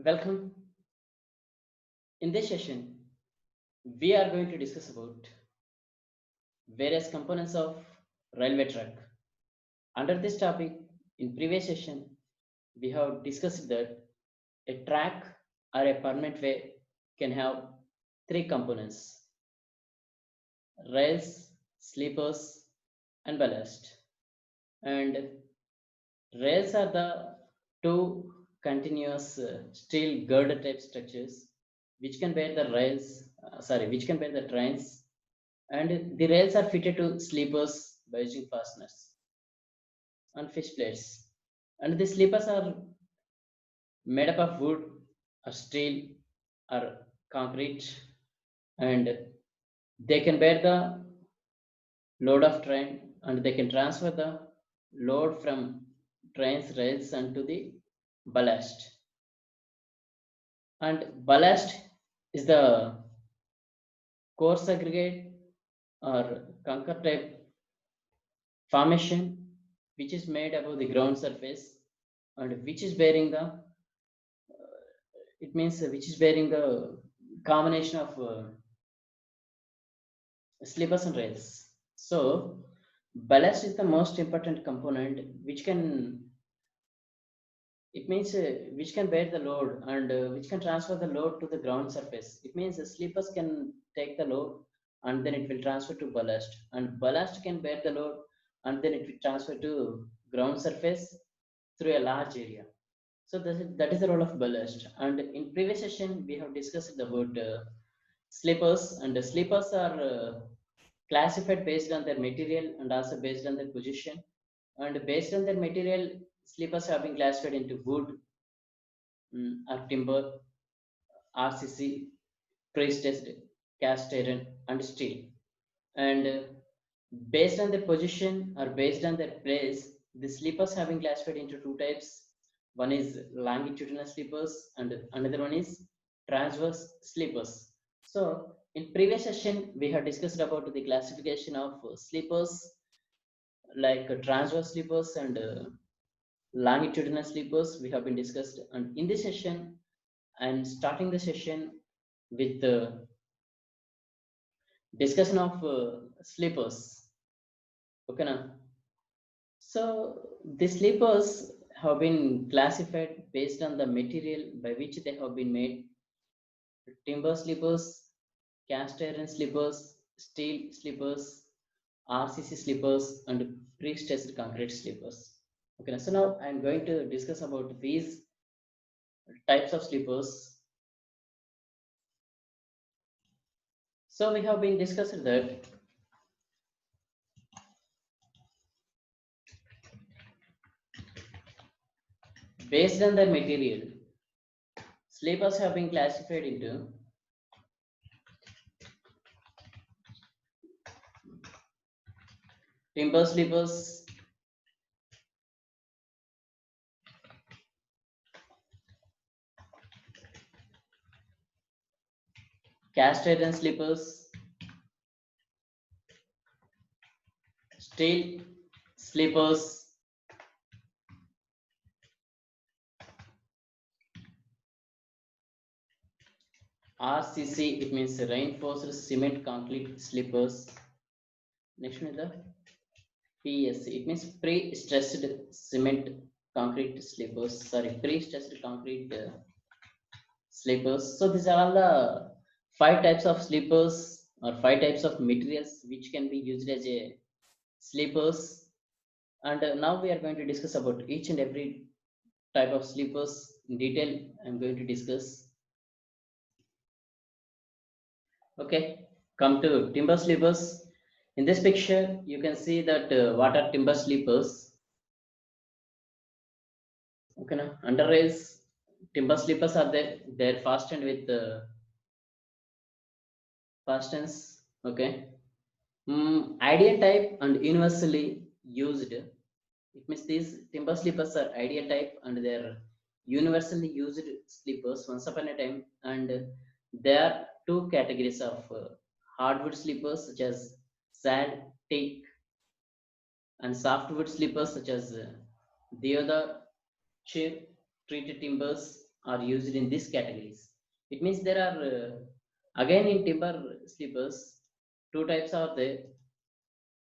Welcome. In this session, we are going to discuss about various components of railway track. Under this topic, in previous session, we have discussed that a track or a permanent way can have three components: rails, sleepers, and ballast. And rails are the two continuous steel girder type structures which can bear the which can bear the trains, and the rails are fitted to sleepers by using fasteners and fish plates. And the sleepers are made up of wood or steel or concrete, and they can bear the load of train, and they can transfer the load from trains rails onto the ballast. And ballast is the coarse aggregate or concrete type formation which is made above the ground surface, and which is bearing the it means which is bearing the combination of sleepers and rails. So ballast is the most important component which can it means which can bear the load, and which can transfer the load to the ground surface. It means the sleepers can take the load and then it will transfer to ballast, and ballast can bear the load and then it will transfer to ground surface through a large area. So that is the role of ballast. And in previous session, we have discussed about sleepers, and the sleepers are classified based on their material and also based on their position. And based on their material, sleepers have been classified into wood, or timber, RCC, pre-stressed, cast iron, and steel. And based on their position or based on their place, the sleepers have been classified into two types. One is longitudinal sleepers, and another one is transverse sleepers. So in previous session, we have discussed about the classification of sleepers, like transverse sleepers and longitudinal sleepers. We have been discussed, and in this session, I'm starting the session with the discussion of sleepers. Okay, now. So the sleepers have been classified based on the material by which they have been made: timber sleepers, cast iron sleepers, steel sleepers, RCC sleepers, and pre-stressed concrete sleepers. Okay, so now I'm going to discuss about these types of sleepers. So we have been discussed that based on the material, sleepers have been classified into timber sleepers, cast iron sleepers, steel sleepers, RCC, it means reinforced cement concrete sleepers. Next one is the PSC, it means pre-stressed cement concrete sleepers. Sorry, pre-stressed concrete sleepers. So these are all the five types of sleepers or five types of materials which can be used as a sleepers. And now we are going to discuss about each and every type of sleepers in detail. I'm going to discuss. Okay, come to timber sleepers. In this picture, you can see that what are timber sleepers. Okay, now under rails, timber sleepers are there. They're fastened with fastens. Okay, ideal type and universally used. It means these timber sleepers are ideal type and they're universally used sleepers once upon a time. And there are two categories of hardwood sleepers such as sand, teak, and softwood sleepers such as deodar, chip, treated timbers, are used in these categories. It means there are again in timber sleepers, two types are there.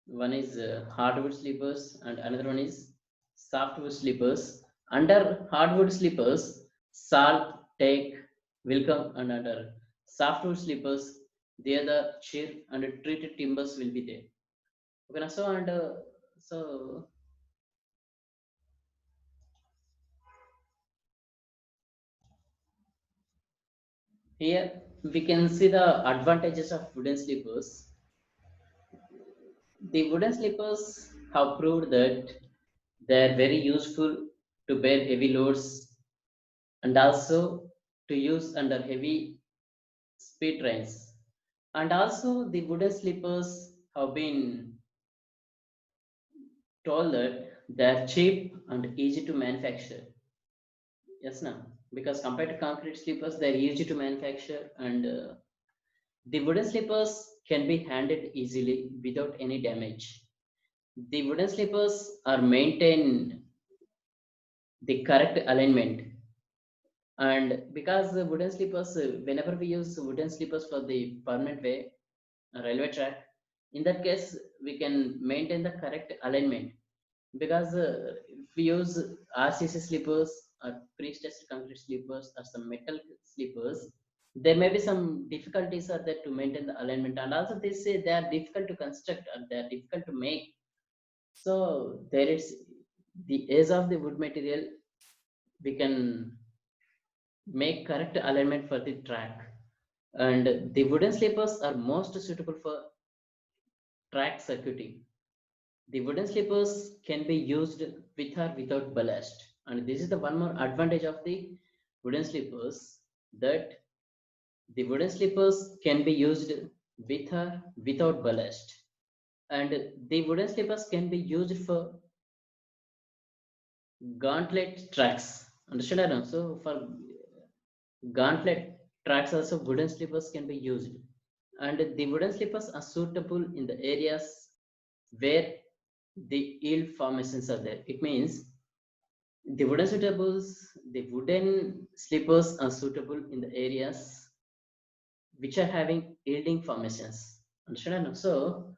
One is hardwood sleepers and another one is softwood sleepers. Under hardwood sleepers, salt, teak will come, and under softwood sleepers, there the sheer and treated timbers will be there. Okay, now so here we can see the advantages of wooden sleepers. The wooden sleepers have proved that they are very useful to bear heavy loads and also to use under heavy speed trains. And also the wooden sleepers have been told that they are cheap and easy to manufacture. Yes, now because compared to concrete sleepers, they are easy to manufacture, and the wooden sleepers can be handled easily without any damage. The wooden sleepers are maintained the correct alignment, and because the wooden sleepers, whenever we use wooden sleepers for the permanent way railway track, in that case we can maintain the correct alignment. Because if we use RCC sleepers or pre-stressed concrete sleepers or some metal sleepers, there may be some difficulties are there to maintain the alignment, and also they say they are difficult to construct or they are difficult to make. So there is the age of the wood material, we can make correct alignment for the track, and the wooden sleepers are most suitable for track circuiting. The wooden sleepers can be used with or without ballast, and this is the one more advantage of the wooden sleepers, that the wooden sleepers can be used with or without ballast, and the wooden sleepers can be used for gauntlet tracks. Understand? I know. So for gauntlet tracks also wooden sleepers can be used, and the wooden sleepers are suitable in the areas where the yield formations are there. It means the wooden sleepers are suitable in the areas which are having yielding formations. Understand? So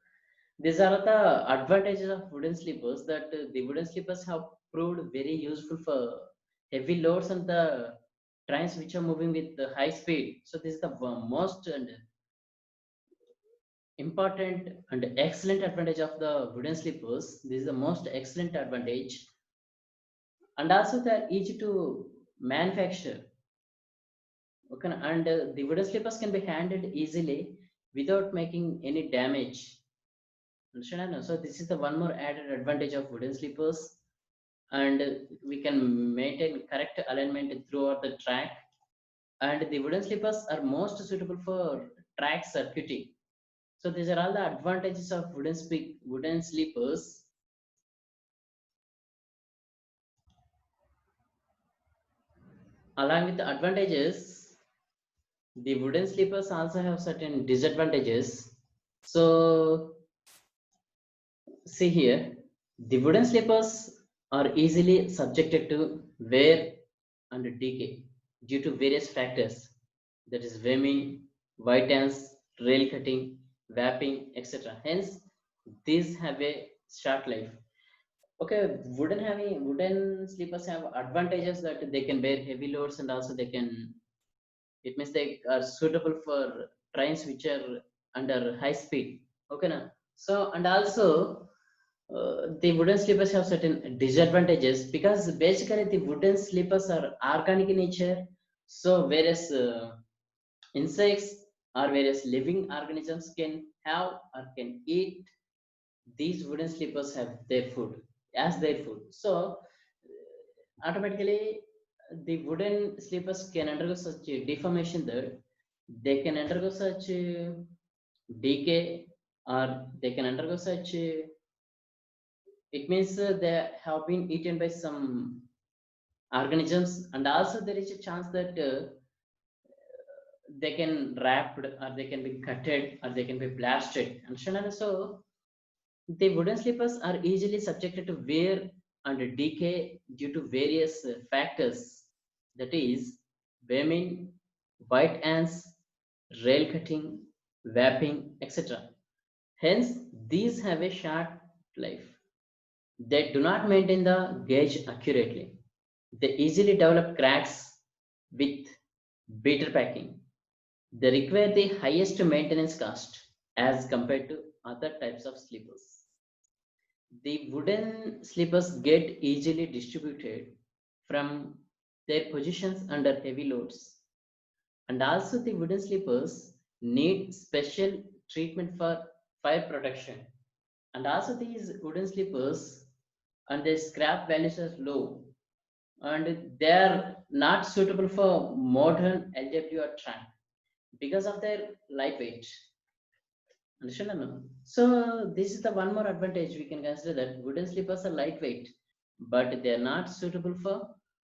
these are the advantages of wooden sleepers, that the wooden sleepers have proved very useful for heavy loads and the trains which are moving with the high speed. So this is the most and important and excellent advantage of the wooden sleepers. This is the most excellent advantage, and also they're easy to manufacture. Okay, and the wooden slippers can be handled easily without making any damage. Understand? No? So this is the one more added advantage of wooden slippers, and we can maintain correct alignment throughout the track. And the wooden slippers are most suitable for track circuiting. So these are all the advantages of wooden slippers. Along with the advantages, the wooden slippers also have certain disadvantages. So see here, the wooden slippers are easily subjected to wear and decay due to various factors, that is weaving, white ants, rail cutting, wrapping, etc. Hence, these have a short life. Okay, wooden slippers have advantages that they can bear heavy loads, and also they can, it means they are suitable for trains which are under high speed. Okay, now so and also the wooden slippers have certain disadvantages, because basically the wooden slippers are organic in nature. So whereas insects or various living organisms can have or can eat these wooden slippers have their food as their food. So automatically the wooden slippers can undergo such a deformation that they can undergo such decay, or they can undergo such it means they have been eaten by some organisms, and also there is a chance that they can wrapped or they can be cutted or they can be blasted. And so the wooden slippers are easily subjected to wear and decay due to various factors. That is, vermin, white ants, rail cutting, wrapping, etc. Hence, these have a short life. They do not maintain the gauge accurately. They easily develop cracks with better packing. They require the highest maintenance cost as compared to other types of sleepers. The wooden sleepers get easily distributed from their positions under heavy loads. And also the wooden sleepers need special treatment for fire protection. And also these wooden sleepers and their scrap values are low and they are not suitable for modern LWR track because of their lightweight. Understand or no? So this is the one more advantage we can consider that wooden sleepers are lightweight, but they are not suitable for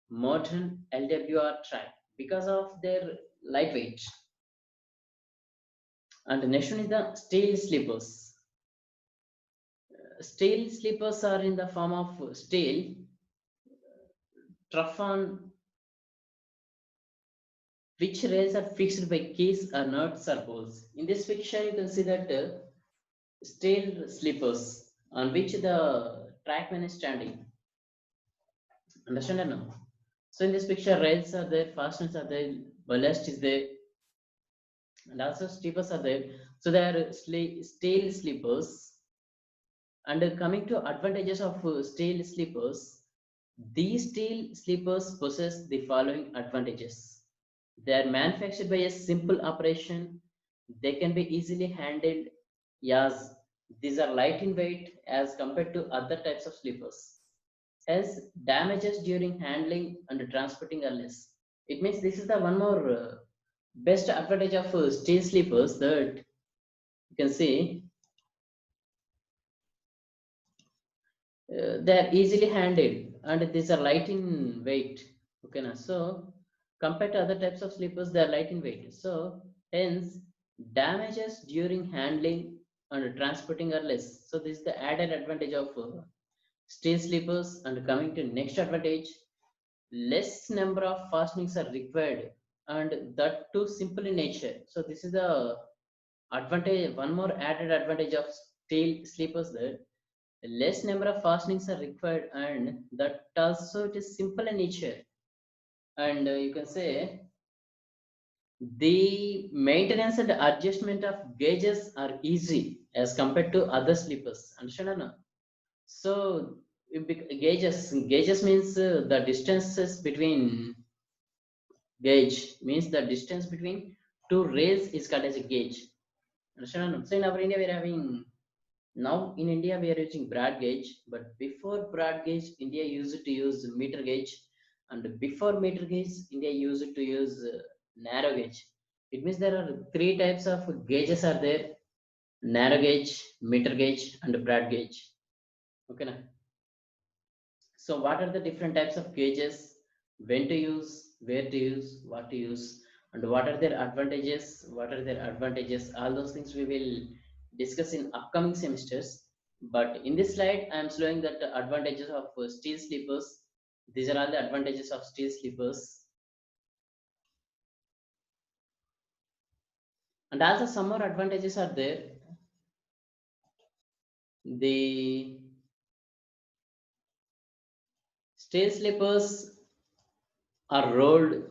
modern LWR track because of their lightweight. And the next one is the steel sleepers. Steel sleepers are in the form of steel, trough which rails are fixed by keys or nuts or bolts. In this picture, you can see that steel sleepers on which the trackman is standing. Understand or no? So in this picture, rails are there, fasteners are there, ballast is there, and also sleepers are there. So they are steel sleepers. And coming to advantages of steel sleepers, these steel sleepers possess the following advantages. They are manufactured by a simple operation. They can be easily handled. Yes, these are light in weight as compared to other types of sleepers. Hence, damages during handling and transporting are less. It means this is the one more best advantage of steel sleepers that you can see they are easily handled and these are light in weight. Okay, now so compared to other types of sleepers, they are light in weight. So hence damages during handling and transporting are less. So this is the added advantage of steel sleepers. And coming to next advantage, less number of fastenings are required and that too simple in nature. So this is the advantage, one more added advantage of steel sleepers, that less number of fastenings are required and that also it is simple in nature. And you can say the maintenance and adjustment of gauges are easy as compared to other sleepers. Understand or not? So gauges means the distances between gauge means the distance between two rails is called as a gauge. Understand or not? So in our India we are having, now in India we are using broad gauge, but before broad gauge India used to use meter gauge, and before meter gauge India used to use narrow gauge. It means there are three types of gauges are there: narrow gauge, meter gauge, and broad gauge. Okay, now. So what are the different types of gauges? When to use, where to use, what to use, and what are their advantages? What are their advantages? All those things we will discuss in upcoming semesters. But in this slide, I am showing that the advantages of steel sleepers. These are all the advantages of steel sleepers. And also some more advantages are there. The steel sleepers are rolled,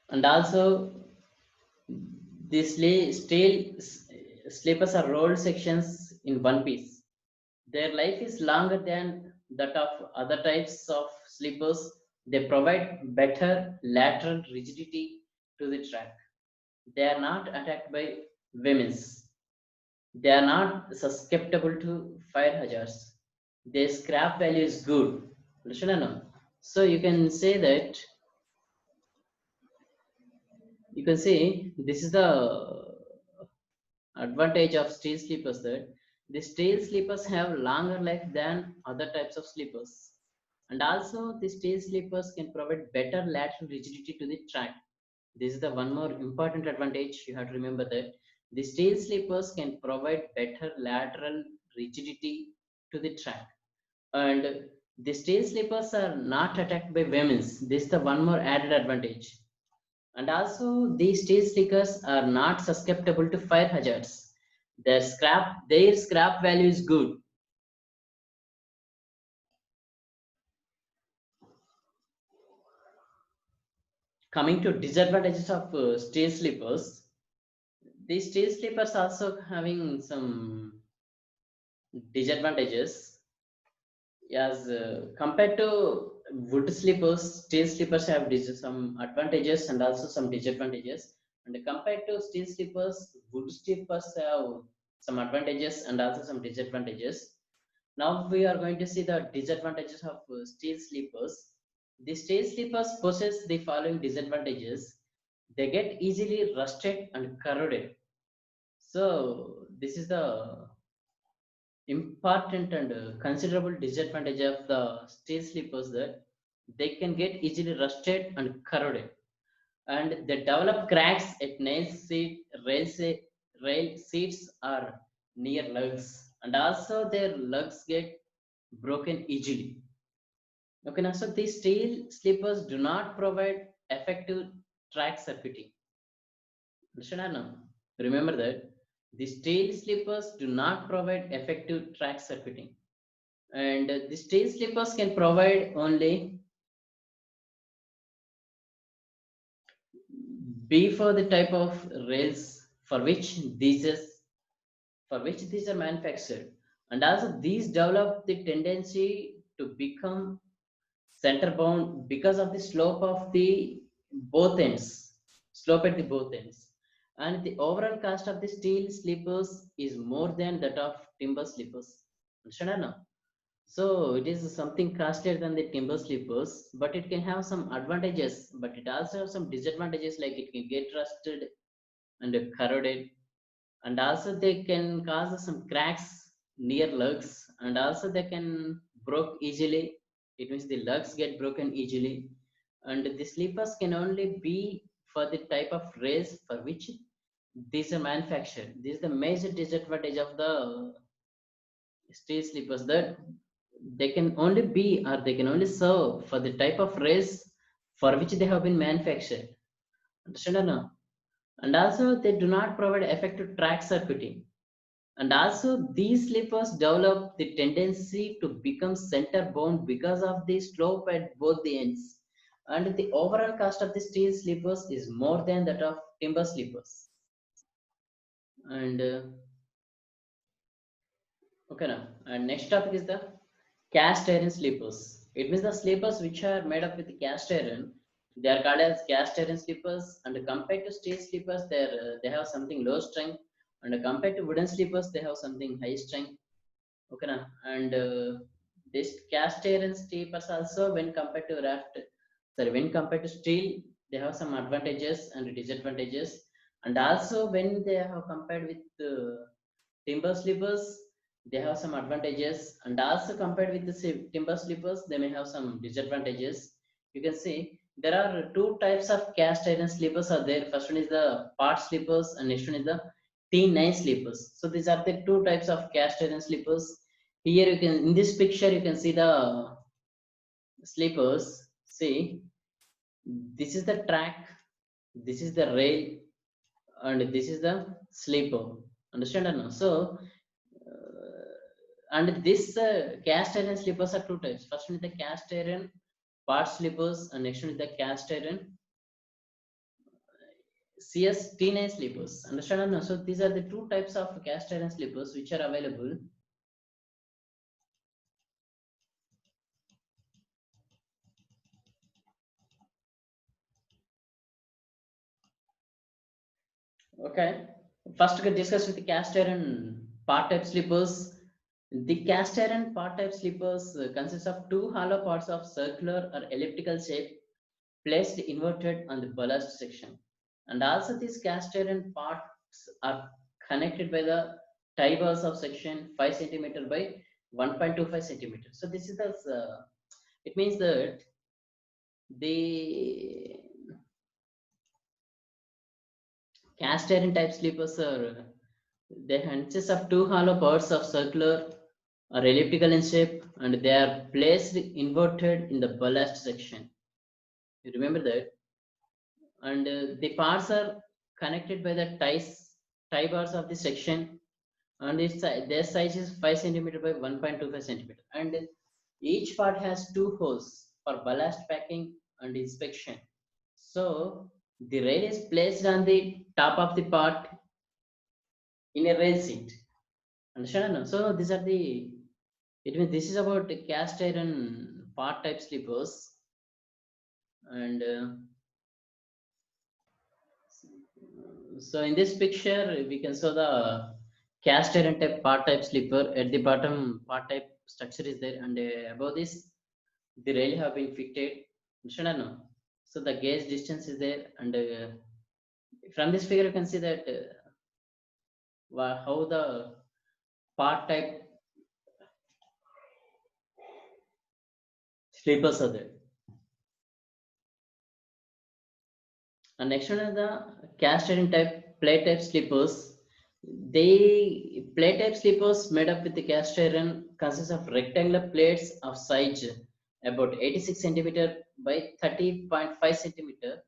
and also these sleepers are rolled sections in one piece. Their life is longer than that of other types of sleepers. They provide better lateral rigidity to the track. They are not attacked by vermins. They are not susceptible to fire hazards. Their scrap value is good. Understand or no? So you can say this is the advantage of steel sleepers, that the steel sleepers have longer life than other types of sleepers. And also the steel sleepers can provide better lateral rigidity to the track. This is the one more important advantage you have to remember, that The steel sleepers can provide better lateral rigidity to the track. And the steel sleepers are not attacked by vermins. This is the one more added advantage. And also, these steel sleepers are not susceptible to fire hazards. Their scrap value is good. Coming to disadvantages of steel sleepers, these steel sleepers also having some disadvantages. As compared to wood sleepers, steel sleepers have some advantages and also some disadvantages. And compared to steel sleepers, wood sleepers have some advantages and also some disadvantages. Now we are going to see the disadvantages of steel sleepers. The steel sleepers possess the following disadvantages. They get easily rusted and corroded. So this is the important and considerable disadvantage of the steel sleepers, that they can get easily rusted and corroded, and they develop cracks at rail seats or near lugs, and also their lugs get broken easily. Okay, now so these steel sleepers do not provide effective track circuiting. Understand now? Remember that the steel sleepers do not provide effective track circuiting, and the steel sleepers can provide only B for the type of rails for which these are manufactured, and also these develop the tendency to become center bound because of the slope of the both ends, slope at the both ends, and the overall cost of the steel sleepers is more than that of timber sleepers. Understand now? So it is something costlier than the timber sleepers, but it can have some advantages, but it also has some disadvantages, like it can get rusted and corroded, and also they can cause some cracks near lugs, and also they can broke easily. It means the lugs get broken easily, and the sleepers can only be for the type of race for which these are manufactured. This is the major disadvantage of the steel sleepers, that they can only be or they can only serve for the type of race for which they have been manufactured. Understand or no? And also they do not provide effective track circuiting. And also these sleepers develop the tendency to become center bound because of the slope at both the ends. And the overall cost of the steel sleepers is more than that of timber sleepers. And okay now. And next topic is the cast iron sleepers. It means the sleepers which are made up with cast iron. They are called as cast iron sleepers. And compared to steel sleepers, they have something low strength. And compared to wooden sleepers, they have something high strength. Okay, na? And this cast iron sleepers also, when compared to steel, they have some advantages and disadvantages. And also when they have compared with timber sleepers, they have some advantages, and also compared with the timber sleepers, they may have some disadvantages. You can see there are two types of cast iron sleepers are there. First one is the part sleepers, and next one is the T9 sleepers. So these are the two types of cast iron sleepers. Here you can, in this picture, you can see the sleepers. See, this is the track, this is the rail, and this is the sleeper. Understand or no? So and this cast iron sleepers are two types. First one is the cast iron part sleepers, and next one is the cast iron CS T9 sleepers. Understand or no? So these are the two types of cast iron sleepers which are available. Okay. First we can discuss with the cast iron part type sleepers. The cast iron part type sleepers consist of two hollow parts of circular or elliptical shape placed inverted on the ballast section. And also these cast iron parts are connected by the tie bars of section 5 centimeter by 1.25 centimeters. So this is the, it means that the cast iron type sleepers are they consist of two hollow parts of circular or elliptical in shape, and they are placed inverted in the ballast section. You remember that? And the parts are connected by the tie bars of the section, and their size is 5 centimeter by 1.25 centimeter, and each part has two holes for ballast packing and inspection. So the rail is placed on the top of the part in a rail seat. Understand? No? So these are the it means this is about the cast iron part type sleepers, and so in this picture we can show the cast iron type part type sleeper. At the bottom, part type structure is there, and above this the rail have been fitted. Understand or no? So the gauge distance is there, and from this figure you can see that how the part type sleepers are there. And next one is the cast iron type plate type sleepers. They plate type sleepers made up with the cast iron consists of rectangular plates of size about 86 centimeter by 30.5 centimeter.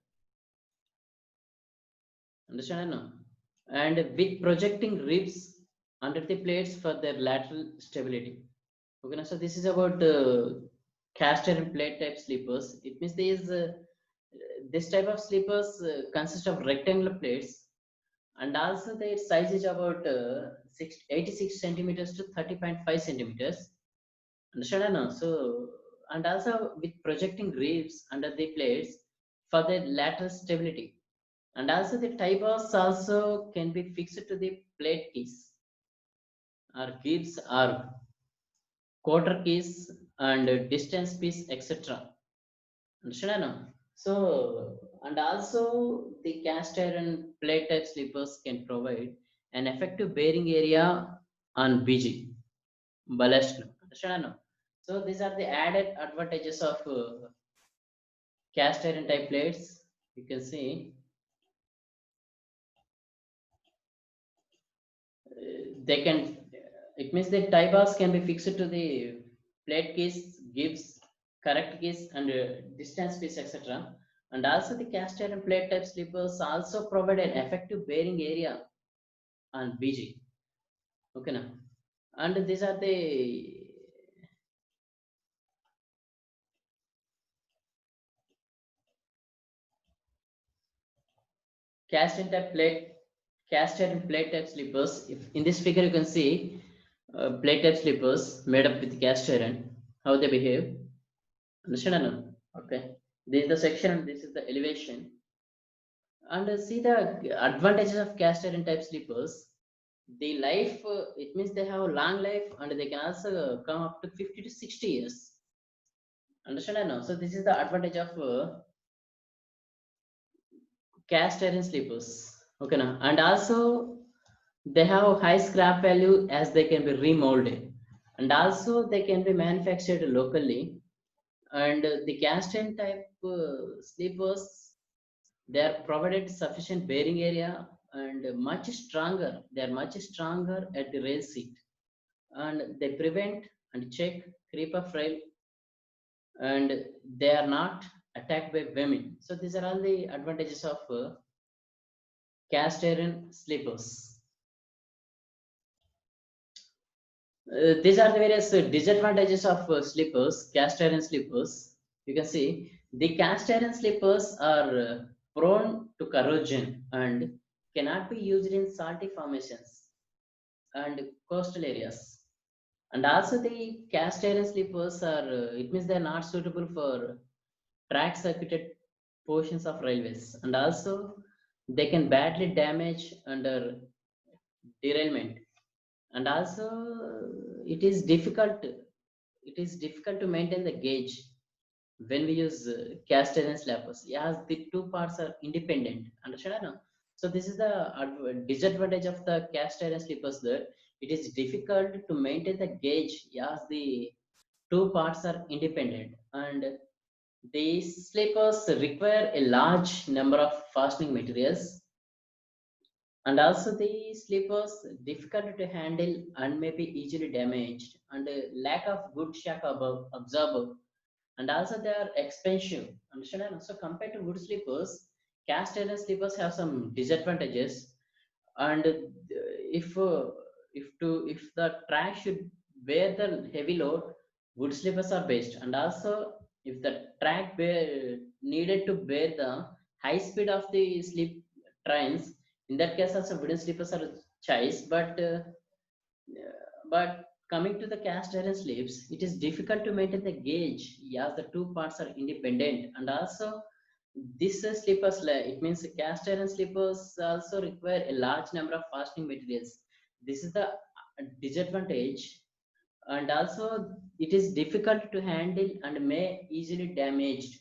Understand or no? And with projecting ribs under the plates for their lateral stability. Okay, so this is about cast iron plate type sleepers. It means this type of sleepers consist of rectangular plates, and also their size is about 86 centimeters to 30.5 centimeters. Understand or no? So, and also with projecting ribs under the plates for the lateral stability. And also the tie bars also can be fixed to the plate keys or gives or quarter keys and distance piece, etc. Understand or no? So, and also the cast iron plate type sleepers can provide an effective bearing area on BG ballast. Understand or no? So these are the added advantages of cast iron type plates. You can see they can. It means the tie bars can be fixed to the plate case, gives correct case and distance piece, etc. And also the cast iron plate type sleepers also provide an effective bearing area on BG. Okay now. And these are the cast iron type plate cast iron plate type sleepers. If in this figure you can see plate type sleepers made up with cast iron, how they behave. Understand or no? Okay. This is the section and this is the elevation. And see the advantages of cast iron type sleepers. The life, it means they have a long life and they can also come up to 50 to 60 years. Understand or no? So this is the advantage of cast iron sleepers. Okay now. And also they have high scrap value as they can be remolded. And also they can be manufactured locally. And the cast iron type sleepers, they are provided sufficient bearing area and much stronger. They are much stronger at the rail seat, and they prevent and check creep of rail, and they are not attacked by vermin. So these are all the advantages of cast iron sleepers. These are the various disadvantages of sleepers, cast iron sleepers. You can see the cast iron sleepers are prone to corrosion and cannot be used in salty formations and coastal areas. And also the cast iron sleepers are, it means they are not suitable for track circuited portions of railways. And also they can badly damage under derailment. And also it is difficult to maintain the gauge when we use cast iron sleepers. Yes, the two parts are independent. Understand or no? So this is the disadvantage of the cast iron sleepers, that it is difficult to maintain the gauge. Yes, the two parts are independent, and these sleepers require a large number of fastening materials, And also the sleepers difficult to handle and may be easily damaged, and lack of good shock absorber, and also they are expensive. Understand? So compared to wood sleepers, cast iron sleepers have some disadvantages. And if the track should bear the heavy load, wood sleepers are best. And also if the needed to bear the high speed of the sleep trains, in that case also wooden sleepers are choice. But coming to the cast iron sleeves, it is difficult to maintain the gauge, as the two parts are independent. And also this sleepers, it means cast iron sleepers also require a large number of fastening materials. This is the disadvantage. And also it is difficult to handle and may easily damaged.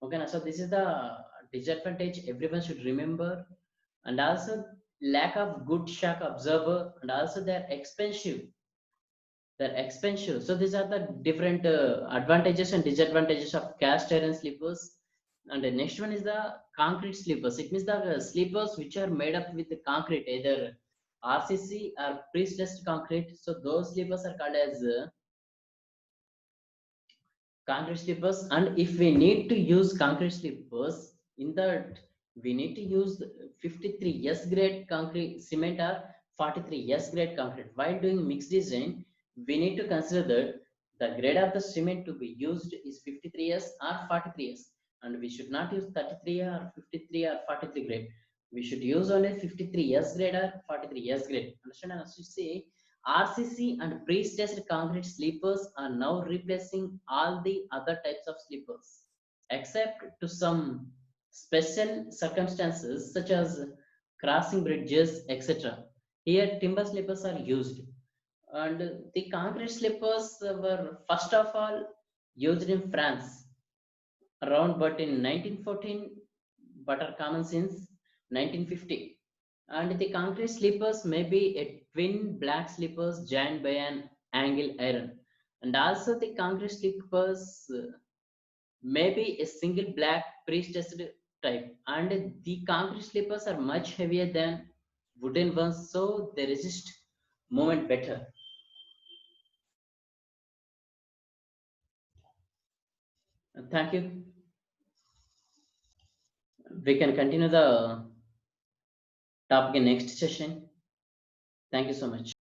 Okay, so this is the disadvantage everyone should remember. And also lack of good shock absorber, and also they're expensive. So these are the different advantages and disadvantages of cast iron sleepers. And the next one is the concrete sleepers. It means the sleepers which are made up with the concrete, either RCC or pre-stressed concrete. So those sleepers are called as concrete sleepers. And if we need to use concrete sleepers, in that we need to use 53S grade concrete cement or 43S grade concrete. While doing mixed design, we need to consider that the grade of the cement to be used is 53S or 43S, and we should not use 33 or 53 or 43 grade. We should use only 53S grade or 43S grade. Understand? And as you see, RCC and pre-stressed concrete sleepers are now replacing all the other types of sleepers, except to some special circumstances such as crossing bridges, etc. Here, timber sleepers are used. And the concrete sleepers were first of all used in France around, but in 1914, but are common since 1950. And the concrete sleepers may be a twin black sleepers joined by an angle iron. And also the concrete sleepers may be a single black pre-stressed type. And the concrete sleepers are much heavier than wooden ones, so they resist movement better. Thank you. We can continue the topic in next session. Thank you so much.